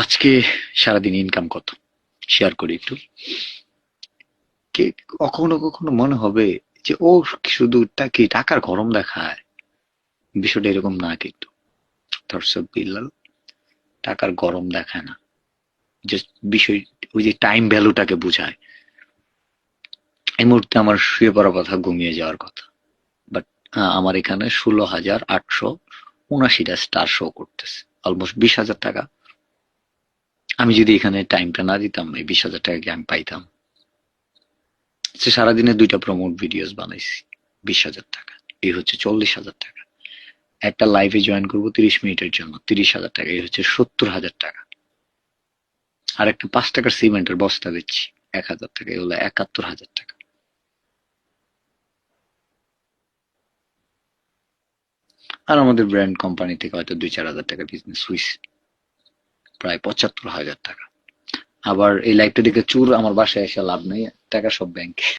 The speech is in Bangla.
আজকে সারাদিন ইনকাম কত শেয়ার করি একটু। কে কখনো কখনো মনে হবে যে ও শুধু কি টাকার গরম দেখায়, বিষয়টা এরকম না কিন্তু। দর্শক বিল্লাল টাকার গরম দেখায় না, জাস্ট বিষয় ওই যে টাইম ভ্যালুটাকে বোঝায়। এই মুহূর্তে আমার শুয়ে পড়ার কথা, ঘুমিয়ে যাওয়ার কথা, বাট আমার এখানে 16,879টা স্টার শো করতেছে, অলমোস্ট 20,000 টাকা। আমি যদি এখানে টাইমটা না দিতাম, এই 20,000 টাকা কি আমি পাইতাম? সারাদিনে 2টা প্রমোট ভিডিওস বানাইছি, 20,000 টাকা। এই হচ্ছে 40,000 টাকা। একটা লাইভে জয়েন করবো 30 মিনিটের জন্য, 30,000 টাকা। এই হচ্ছে 70,000 টাকা। আর একটা 5 টাকার সিমেন্টের বস্তা দিচ্ছি 1,000 টাকা, এগুলো 71,000 টাকা। আর আমাদের ব্র্যান্ড কোম্পানি থেকে হয়তো 2-4 হাজার টাকা বিজনেস হয়েছে, প্রায় 75,000 টাকা। আবার এই লাইভটা দেখে চুর আমার বাসায় এসে লাভ নেই, টাকা সব ব্যাংকে।